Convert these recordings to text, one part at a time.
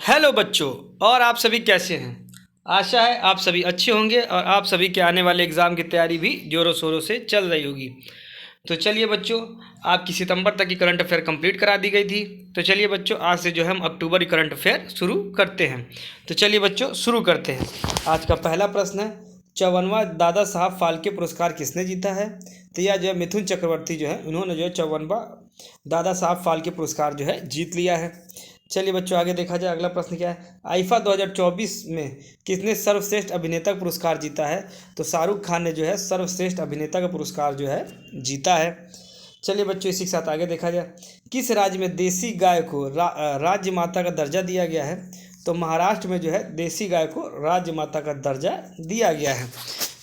Hello बच्चों। और आप सभी कैसे हैं? आशा है आप सभी अच्छे होंगे और आप सभी के आने वाले एग्ज़ाम की तैयारी भी ज़ोरों शोरों से चल रही होगी। तो चलिए बच्चों, आपकी सितंबर तक की करंट अफेयर कंप्लीट करा दी गई थी। तो चलिए बच्चों, आज से जो है हम अक्टूबर की करंट अफेयर शुरू करते हैं। तो चलिए बच्चों, शुरू करते हैं। आज का पहला प्रश्न है, 54वां दादा साहब फाल्के पुरस्कार किसने जीता है? तो यह जो है मिथुन चक्रवर्ती जो है, उन्होंने जो है 54वां दादा साहब फाल्के पुरस्कार जो है जीत लिया है। चलिए बच्चों, आगे देखा जाए। अगला प्रश्न क्या है, आईफा 2024 में किसने सर्वश्रेष्ठ अभिनेता का पुरस्कार जीता है? तो शाहरुख खान ने जो है सर्वश्रेष्ठ अभिनेता का पुरस्कार जो है जीता है। चलिए बच्चों, इसी के साथ आगे देखा जाए। किस राज्य में देसी गाय को राज्य माता का दर्जा दिया गया है? तो महाराष्ट्र में जो है देसी गाय को राज्य माता का दर्जा दिया गया है।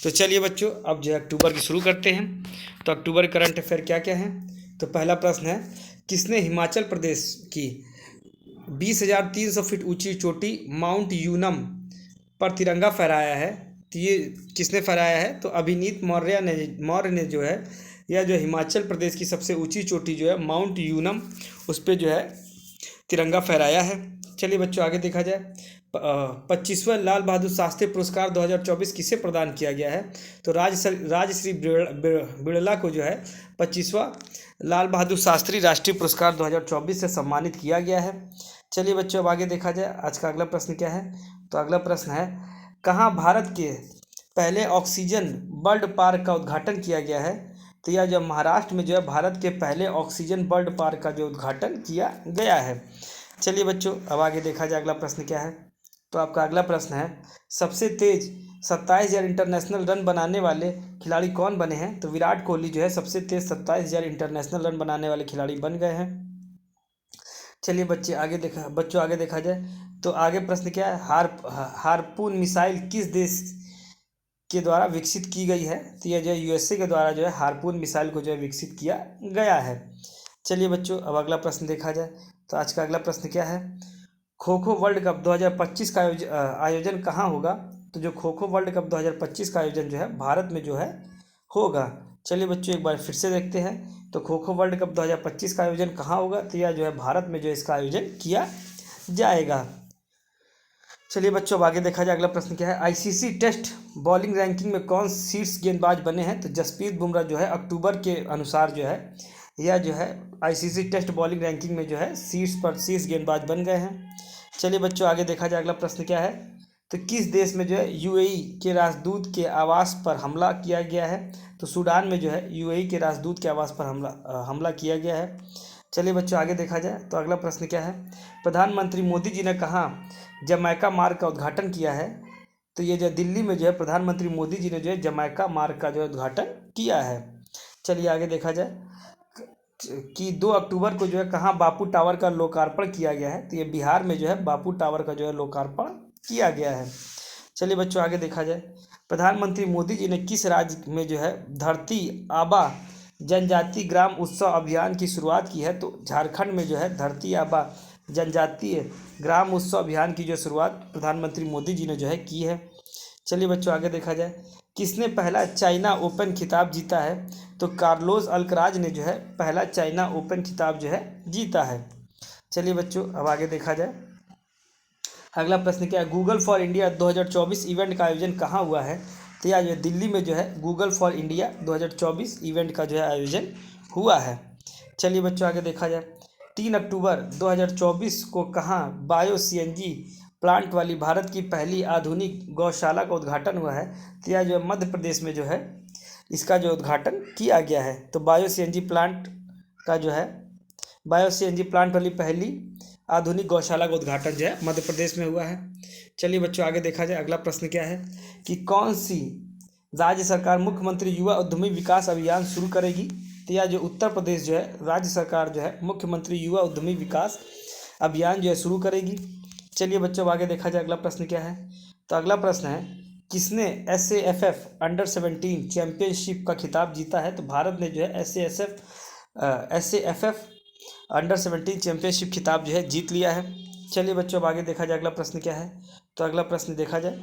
तो चलिए बच्चों, अब जो है अक्टूबर की शुरू करते हैं। तो अक्टूबर करंट अफेयर क्या क्या है? तो पहला प्रश्न है, किसने हिमाचल प्रदेश की 20,300 फीट ऊंची चोटी माउंट यूनम पर तिरंगा फहराया है? तो ये किसने फहराया है? तो अभिनीत मौर्य ने जो है, यह जो हिमाचल प्रदेश की सबसे ऊंची चोटी जो है माउंट यूनम, उस पर जो है तिरंगा फहराया है। चलिए बच्चों, आगे देखा जाए। 25वां लाल बहादुर शास्त्री पुरस्कार 2024 किसे प्रदान किया गया है? तो राजश्री बिड़ला को जो है 25वां लाल बहादुर शास्त्री राष्ट्रीय पुरस्कार 2024 से सम्मानित किया गया है। चलिए बच्चों, अब आगे देखा जाए। आज का अगला प्रश्न क्या है? तो अगला प्रश्न है, कहाँ भारत के पहले ऑक्सीजन बर्ड पार्क का उद्घाटन किया गया है? तो यह जो महाराष्ट्र में जो है भारत के पहले ऑक्सीजन बर्ड पार्क का जो उद्घाटन किया गया है। चलिए बच्चों, अब आगे देखा जाए। अगला प्रश्न क्या है? तो आपका अगला प्रश्न है, सबसे तेज 27,000 इंटरनेशनल रन बनाने वाले खिलाड़ी कौन बने हैं? तो विराट कोहली जो है सबसे तेज 27,000 इंटरनेशनल रन बनाने वाले खिलाड़ी बन गए हैं। चलिए बच्चों आगे देखा जाए। तो आगे प्रश्न क्या है, हारपून मिसाइल किस देश के द्वारा विकसित की गई है? तो यह जो है यूएसए के द्वारा जो है हारपून मिसाइल को जो है विकसित किया गया है। चलिए बच्चों, अब अगला प्रश्न देखा जाए। तो आज का अगला प्रश्न क्या है, खो खो वर्ल्ड कप 2025 का आयोजन कहाँ होगा? तो जो खो खो वर्ल्ड कप 2025 का आयोजन जो है भारत में जो है होगा। चलिए बच्चों, एक बार फिर से देखते हैं। तो खो खो वर्ल्ड कप 2025 का आयोजन कहाँ होगा? तो यह जो है भारत में जो इसका आयोजन किया जाएगा। चलिए बच्चों, अब आगे देखा जाए। अगला प्रश्न क्या है, आईसीसी टेस्ट बॉलिंग रैंकिंग में कौन शीर्ष गेंदबाज बने हैं? तो जसप्रीत बुमराह जो है अक्टूबर के अनुसार जो है, यह जो है आईसीसी टेस्ट बॉलिंग रैंकिंग में जो है शीर्ष गेंदबाज बन गए हैं। चलिए बच्चों, आगे देखा जाए। अगला प्रश्न क्या है, तो किस देश में जो है यूएई के राजदूत के आवास पर हमला किया गया है? तो सूडान में जो है यूएई के राजदूत के आवास पर हमला किया गया है। चलिए बच्चों, आगे देखा जाए। तो अगला प्रश्न क्या है, प्रधानमंत्री मोदी जी ने कहाँ जमैका मार्ग का उद्घाटन किया है? तो ये जो दिल्ली में जो है प्रधानमंत्री मोदी जी ने जो है जमैका मार्ग का जो है उद्घाटन किया है। चलिए आगे देखा जाए कि 2 अक्टूबर को जो है कहाँ बापू टावर का लोकार्पण किया गया है? तो ये बिहार में जो है बापू टावर का जो है लोकार्पण किया गया है। चलिए बच्चों, आगे देखा जाए। प्रधानमंत्री मोदी जी ने किस राज्य में जो है धरती आबा जनजाति ग्राम उत्सव अभियान की शुरुआत की है? तो झारखंड में जो है धरती आबा जनजातीय ग्राम उत्सव अभियान की जो शुरुआत प्रधानमंत्री मोदी जी ने जो है की है। चलिए बच्चों, आगे देखा जाए। किसने पहला चाइना ओपन खिताब जीता है? तो कार्लोस अल्कराज ने जो है पहला चाइना ओपन खिताब जो है जीता है। चलिए बच्चों, अब आगे देखा जाए। अगला प्रश्न क्या है, गूगल फॉर इंडिया 2024 इवेंट का आयोजन कहाँ हुआ है? तो यह जो दिल्ली में जो है गूगल फॉर इंडिया 2024 इवेंट का जो है आयोजन हुआ है। चलिए बच्चों, आगे देखा जाए। 3 अक्टूबर 2024 को कहाँ बायो सीएनजी प्लांट वाली भारत की पहली आधुनिक गौशाला का उद्घाटन हुआ है? तो यह जो है मध्य प्रदेश में जो है इसका जो उद्घाटन किया गया है। तो बायो सीएनजी प्लांट का जो है बायो सीएनजी प्लांट वाली पहली आधुनिक गौशाला का उद्घाटन जो है मध्य प्रदेश में हुआ है। चलिए बच्चों, आगे देखा जाए। अगला प्रश्न क्या है कि कौन सी राज्य सरकार मुख्यमंत्री युवा उद्यमी विकास अभियान शुरू करेगी? तो यह जो उत्तर प्रदेश जो है राज्य सरकार जो है मुख्यमंत्री युवा उद्यमी विकास अभियान जो है शुरू करेगी। चलिए बच्चों, आगे देखा जाए। अगला प्रश्न क्या है? तो अगला प्रश्न है, किसने SAFF अंडर 17 चैंपियनशिप का खिताब जीता है? तो भारत ने जो है SAFF अंडर 17 चैंपियनशिप खिताब जो है जीत लिया है। चलिए बच्चों, अब आगे देखा जाए। अगला प्रश्न क्या है? तो अगला प्रश्न देखा जाए।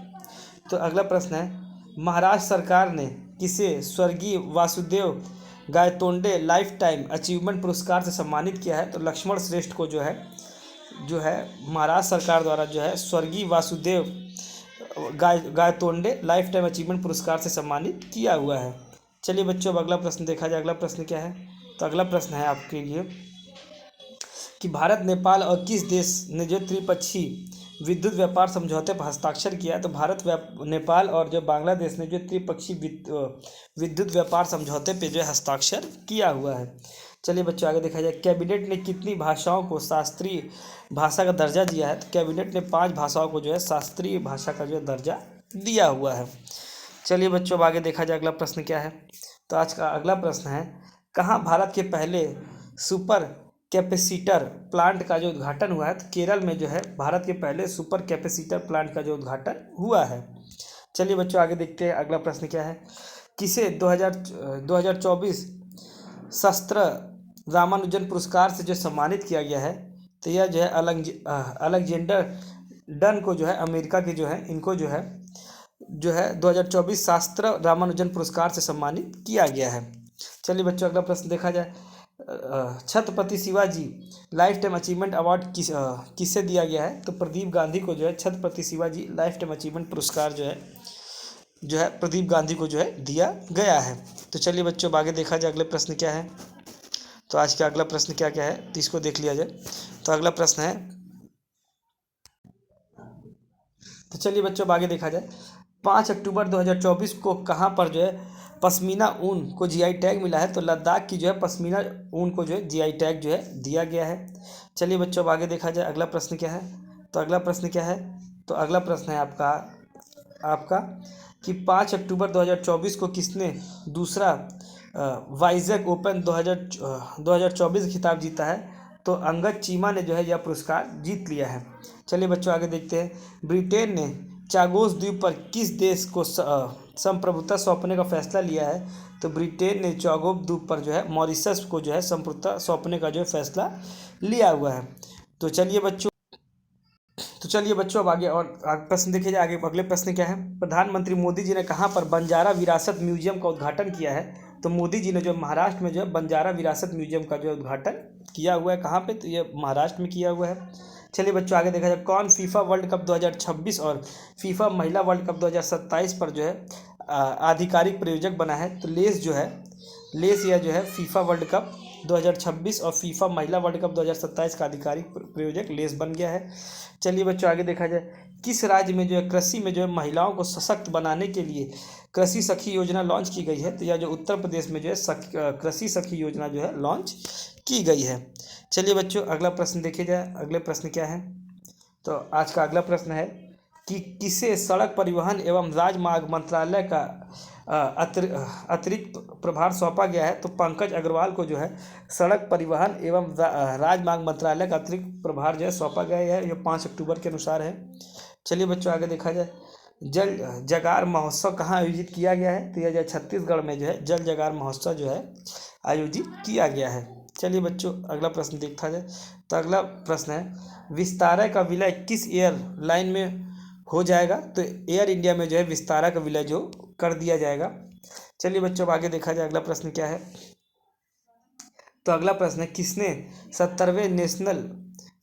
तो अगला प्रश्न है, महाराष्ट्र सरकार ने किसे स्वर्गीय Vasudev Gaitonde life time achievement पुरस्कार से सम्मानित किया है? तो लक्ष्मण श्रेष्ठ को जो है जो है महाराष्ट्र सरकार द्वारा जो है स्वर्गीय Vasudev Gaitonde life time achievement पुरस्कार से सम्मानित किया हुआ है। चलिए बच्चों, अब अगला प्रश्न देखा जाए। अगला प्रश्न क्या है? तो अगला प्रश्न है आपके लिए कि भारत, नेपाल और किस देश ने जो त्रिपक्षीय विद्युत व्यापार समझौते पर हस्ताक्षर किया है? तो भारत, नेपाल और जो बांग्लादेश ने जो त्रिपक्षीय विद्युत व्यापार समझौते पे जो है हस्ताक्षर किया हुआ है। चलिए बच्चों, आगे देखा जाए। कैबिनेट ने कितनी भाषाओं को शास्त्रीय भाषा का दर्जा दिया है? तो कैबिनेट ने 5 भाषाओं को जो है शास्त्रीय भाषा का जो है दर्जा दिया हुआ है। चलिए बच्चों, अब आगे देखा जाए। अगला प्रश्न क्या है? तो आज का अगला प्रश्न है, कहाँ भारत के पहले सुपर कैपेसिटर प्लांट का जो उद्घाटन हुआ है? तो केरल में जो है भारत के पहले सुपर कैपेसिटर प्लांट का जो उद्घाटन हुआ है। चलिए बच्चों, आगे देखते हैं। अगला प्रश्न क्या है? किसे 2024 शस्त्र रामानुजन पुरस्कार से जो सम्मानित किया गया है? तो यह जो है अलेक्जेंडर डन को जो है अमेरिका के जो है इनको जो है 2024 शास्त्र रामानुजन पुरस्कार से सम्मानित किया गया है। चलिए बच्चों, अगला प्रश्न देखा जाए। Chhatrapati Shivaji life time achievement award किसे दिया गया है? तो प्रदीप गांधी को जो है Chhatrapati Shivaji life time achievement पुरस्कार जो है प्रदीप गांधी को जो है दिया गया है। तो चलिए बच्चों, आगे देखा जाए। अगले प्रश्न क्या है? तो आज का अगला प्रश्न क्या क्या है, तो इसको देख लिया जाए। तो अगला प्रश्न है, तो चलिए बच्चों, आगे देखा जाए। 5 अक्टूबर 2024 को कहाँ पर जो है पश्मीना ऊन को जीआई टैग मिला है? तो लद्दाख की जो है पश्मीना ऊन को जो है जीआई टैग जो है दिया गया है। चलिए बच्चों, अब आगे देखा जाए। अगला प्रश्न क्या है? तो अगला प्रश्न क्या है? तो अगला प्रश्न है आपका कि 5 अक्टूबर 2024 को किसने दूसरा वाइजैक ओपन 2024 खिताब जीता है? तो अंगद चीमा ने जो है यह पुरस्कार जीत लिया है। चलिए बच्चों, आगे देखते हैं। ब्रिटेन ने चागोस द्वीप पर किस देश को संप्रभुता सौंपने का फैसला लिया है? तो ब्रिटेन ने चागोस द्वीप पर जो है मॉरिशस को जो है संप्रभुता सौंपने का जो है फैसला लिया हुआ है। तो चलिए बच्चों, अब आगे और प्रश्न देखिए जाए। आगे अगले प्रश्न क्या है? प्रधानमंत्री मोदी जी ने कहाँ पर बंजारा विरासत म्यूजियम का उद्घाटन किया है? तो मोदी जी ने जो महाराष्ट्र में जो है बंजारा विरासत म्यूजियम का जो है उद्घाटन किया हुआ है। कहाँ पे? तो ये महाराष्ट्र में किया हुआ है। चलिए बच्चों, आगे देखा जाए। कौन फीफा वर्ल्ड कप 2026 और फीफा महिला वर्ल्ड कप 2027 पर जो है आधिकारिक प्रायोजक बना है? तो लेस यह जो है फीफा वर्ल्ड कप 2026 और फीफा महिला वर्ल्ड कप 2027 का आधिकारिक प्रयोजक लेस बन गया है। चलिए बच्चों, आगे देखा जाए। किस राज्य में जो है कृषि में जो है महिलाओं को सशक्त बनाने के लिए कृषि सखी योजना लॉन्च की गई है? तो यह जो उत्तर प्रदेश में जो है कृषि सखी योजना जो है लॉन्च की गई है। चलिए बच्चों, अगला प्रश्न देखे जाए। अगले प्रश्न क्या है? तो आज का अगला प्रश्न है कि किसे सड़क परिवहन एवं राजमार्ग मंत्रालय का अतिरिक्त प्रभार सौंपा गया है? तो पंकज अग्रवाल को जो है सड़क परिवहन एवं राजमार्ग मंत्रालय का अतिरिक्त प्रभार जो है सौंपा गया है। यह 5 अक्टूबर के अनुसार है। चलिए बच्चों, आगे देखा जाए। जल जगार महोत्सव कहाँ आयोजित किया गया है? तो यह जो छत्तीसगढ़ में जो है जल जगार महोत्सव जो है आयोजित किया गया है। चलिए बच्चों, अगला प्रश्न देखा जाए। तो अगला प्रश्न है, विस्तारा का विलय किस एयरलाइन में हो जाएगा? तो एयर इंडिया में जो है विस्तारा का विलय जो कर दिया जाएगा। चलिए बच्चों, अब आगे देखा जाए। अगला प्रश्न क्या है? तो अगला प्रश्न है, किसने 70वें नेशनल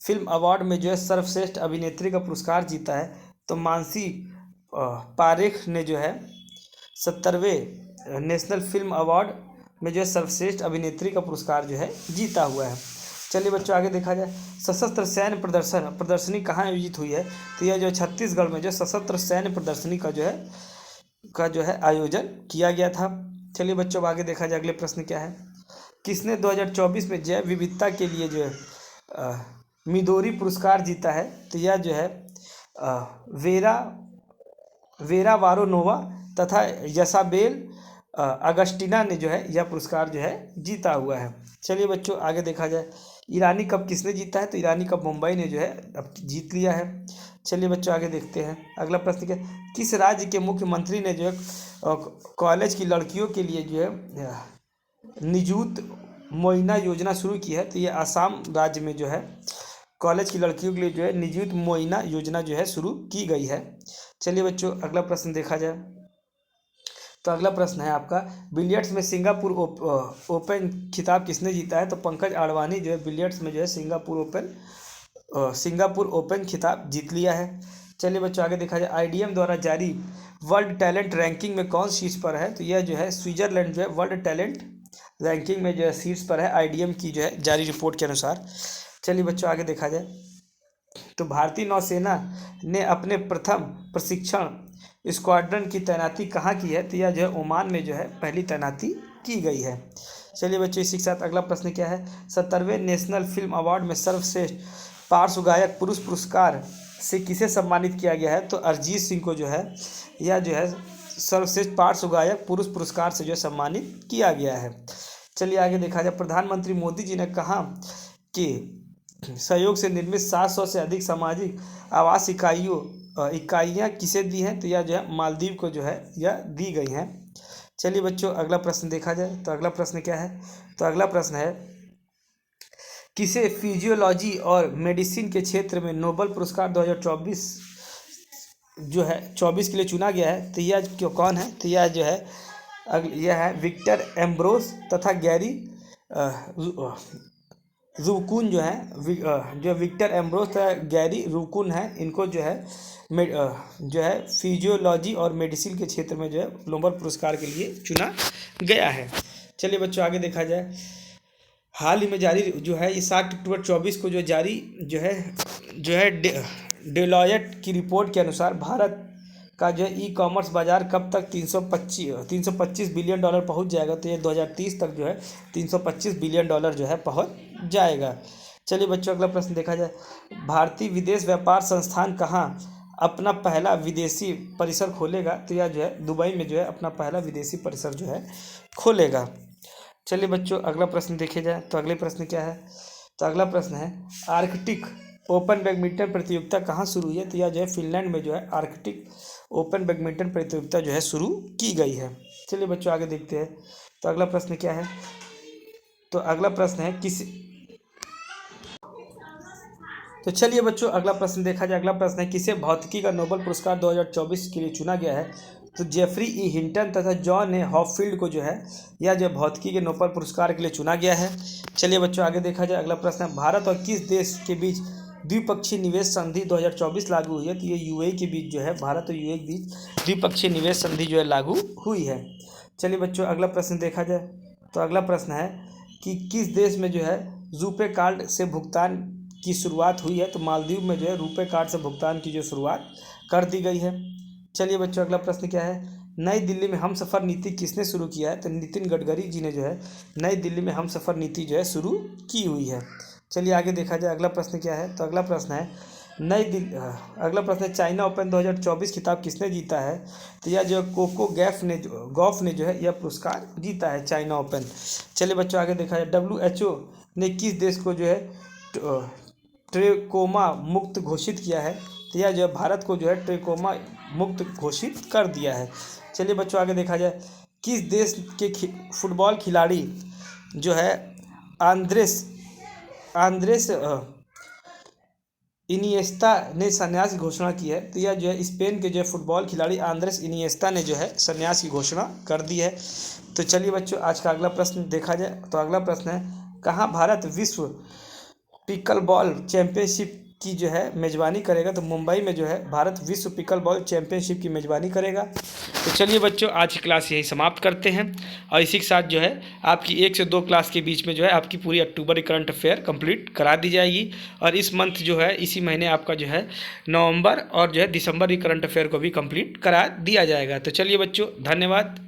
फिल्म अवार्ड में जो है सर्वश्रेष्ठ अभिनेत्री का पुरस्कार जीता है? तो मानसी पारेख ने जो है 70वें नेशनल फिल्म अवार्ड में जो है सर्वश्रेष्ठ अभिनेत्री का पुरस्कार जो है जीता हुआ है। चलिए बच्चों, आगे देखा जाए। सशस्त्र सैन्य प्रदर्शनी कहाँ आयोजित हुई है? तो यह जो छत्तीसगढ़ में जो सशस्त्र सैन्य प्रदर्शनी का जो है आयोजन किया गया था। चलिए बच्चों, आगे देखा जाए। अगले प्रश्न क्या है? किसने 2024 में जैव विविधता के लिए जो है मिदोरी पुरस्कार जीता है? तो यह जो है वेरा वारोनोवा तथा यसाबेल अगस्टिना ने जो है यह पुरस्कार जो है जीता हुआ है। चलिए बच्चों, आगे देखा जाए। ईरानी कप किसने जीता है? तो ईरानी कप मुंबई ने जो है अब जीत लिया है। चलिए बच्चों, आगे देखते हैं। अगला प्रश्न क्या? किस राज्य के मुख्यमंत्री ने जो है कॉलेज की लड़कियों के लिए जो है निजुत मोइना योजना शुरू की है? तो ये आसाम राज्य में जो है कॉलेज की लड़कियों के लिए जो है निजुत मोइना योजना जो है शुरू की गई है। चलिए बच्चों, अगला प्रश्न देखा जाए। तो अगला प्रश्न है आपका, बिलियर्ड्स में सिंगापुर ओपन खिताब किसने जीता है? तो पंकज आडवाणी जो है बिलियर्ड्स में जो है सिंगापुर ओपन सिंगापुर ओपन खिताब जीत लिया है। चलिए बच्चों आगे देखा जाए, आईडीएम द्वारा जारी वर्ल्ड टैलेंट रैंकिंग में कौन शीर्ष पर है? तो यह जो है स्विट्जरलैंड जो है वर्ल्ड टैलेंट रैंकिंग में जो है शीर्ष पर है, आईडीएम की जो है जारी रिपोर्ट के अनुसार। चलिए बच्चों आगे देखा जाए, तो भारतीय नौसेना ने अपने प्रथम प्रशिक्षण स्क्वाड्रन की तैनाती कहाँ की है? तो यह जो है ओमान में जो है पहली तैनाती की गई है। चलिए बच्चों इसी के साथ अगला प्रश्न क्या है, 70वें नेशनल फिल्म अवार्ड में सर्वश्रेष्ठ पार्श्व गायक पुरुष पुरस्कार से किसे सम्मानित किया गया है? तो अरिजीत सिंह को जो है यह जो है सर्वश्रेष्ठ पार्श्व गायक पुरुष पुरस्कार से जो है सम्मानित किया गया है। चलिए आगे देखा जाए, प्रधानमंत्री मोदी जी ने कहा कि सहयोग से निर्मित 700 से अधिक सामाजिक आवास इकाइयाँ किसे दी हैं? तो यह जो है मालदीव को जो है यह दी गई हैं। चलिए बच्चों अगला प्रश्न देखा जाए, तो अगला प्रश्न क्या है? तो अगला प्रश्न है, किसे फिजियोलॉजी और मेडिसिन के क्षेत्र में नोबेल पुरस्कार 2024 जो है 24 के लिए चुना गया है? तो यह क्यों कौन है? तो यह जो है यह है विक्टर एम्ब्रोस तथा गैरी रूकुन जो है जो विक्टर एम्ब्रोस तथा गैरी रूकुन है, इनको जो है फिजियोलॉजी और मेडिसिन के क्षेत्र में जो है नोबेल पुरस्कार के लिए चुना गया है। चलिए बच्चों आगे देखा जाए, हाल ही में जारी जो है इस 7 अक्टूबर 24 को जो जारी जो है डेलॉयट की रिपोर्ट के अनुसार भारत का जो ई कॉमर्स बाजार कब तक 325 बिलियन डॉलर पहुंच जाएगा? तो ये 2030 तक जो है 325 बिलियन डॉलर जो है पहुंच जाएगा। चलिए बच्चों अगला प्रश्न देखा जाए, भारतीय विदेश व्यापार संस्थान कहाँ अपना पहला विदेशी परिसर खोलेगा? तो यह जो है दुबई में जो है अपना पहला विदेशी परिसर जो है खोलेगा। चलिए बच्चों अगला प्रश्न देखे जाए, तो अगले प्रश्न क्या है? तो अगला प्रश्न है, आर्कटिक ओपन बैडमिंटन प्रतियोगिता कहाँ शुरू हुई है? तो यह जो है फिनलैंड में जो है आर्कटिक ओपन बैडमिंटन प्रतियोगिता जो है शुरू की गई है। चलिए बच्चों आगे देखते हैं, तो अगला प्रश्न क्या है? तो अगला प्रश्न है तो चलिए बच्चों अगला प्रश्न देखा जाए, अगला प्रश्न है, किसे भौतिकी का नोबेल पुरस्कार 2024 के लिए चुना गया है? तो जेफरी ई हिंटन तथा जॉन ए हॉपफील्ड को जो है यह जो भौतिकी के नोबेल पुरस्कार के लिए चुना गया है। चलिए बच्चों आगे देखा जाए, अगला प्रश्न है, भारत और किस देश के बीच द्विपक्षीय निवेश संधि 2024 लागू हुई है? तो ये यूएई के बीच जो है भारत और यूएई के बीच द्विपक्षीय निवेश संधि जो है लागू हुई है। चलिए बच्चों अगला प्रश्न देखा जाए, तो अगला प्रश्न है कि किस देश में जो है रुपे कार्ड से भुगतान की शुरुआत हुई है? तो मालदीव में जो है रुपे कार्ड से भुगतान की जो शुरुआत कर दी गई है। चलिए बच्चों अगला प्रश्न क्या है, नई दिल्ली में हमसफ़र नीति किसने शुरू किया है? तो नितिन गडकरी जी ने जो है नई दिल्ली में हमसफ़र नीति जो है शुरू की हुई है। चलिए आगे देखा जाए, अगला प्रश्न क्या है? तो अगला प्रश्न है, अगला प्रश्न है, चाइना ओपन 2024 खिताब किसने जीता है? तो यह जो कोको गॉफ ने जो है यह पुरस्कार जीता है, चाइना ओपन। चलिए बच्चों आगे देखा जाए, WHO ने किस देश को जो है ट्रेकोमा मुक्त घोषित किया है? तो यह जो है भारत को जो है ट्रेकोमा मुक्त घोषित कर दिया है। चलिए बच्चों आगे देखा जाए, किस देश के फुटबॉल खिलाड़ी जो है आंद्रेस इनिएस्ता ने संन्यास की घोषणा की है? तो यह जो है स्पेन के जो है फुटबॉल खिलाड़ी आंद्रेस इनिएस्ता ने जो है संन्यास की घोषणा कर दी है। तो चलिए बच्चों आज का अगला प्रश्न देखा जाए, तो अगला प्रश्न है, कहाँ भारत विश्व पिकल बॉल चैंपियनशिप की जो है मेज़बानी करेगा? तो मुंबई में जो है भारत विश्व पिकल बॉल चैंपियनशिप की मेज़बानी करेगा। तो चलिए बच्चों आज की क्लास यही समाप्त करते हैं, और इसी के साथ जो है आपकी 1 से 2 क्लास के बीच में जो है आपकी पूरी अक्टूबर की करंट अफेयर कंप्लीट करा दी जाएगी, और इस मंथ जो है इसी महीने आपका जो है नवंबर और जो है दिसंबर की करंट अफेयर को भी कंप्लीट करा दिया जाएगा। तो चलिए बच्चों धन्यवाद।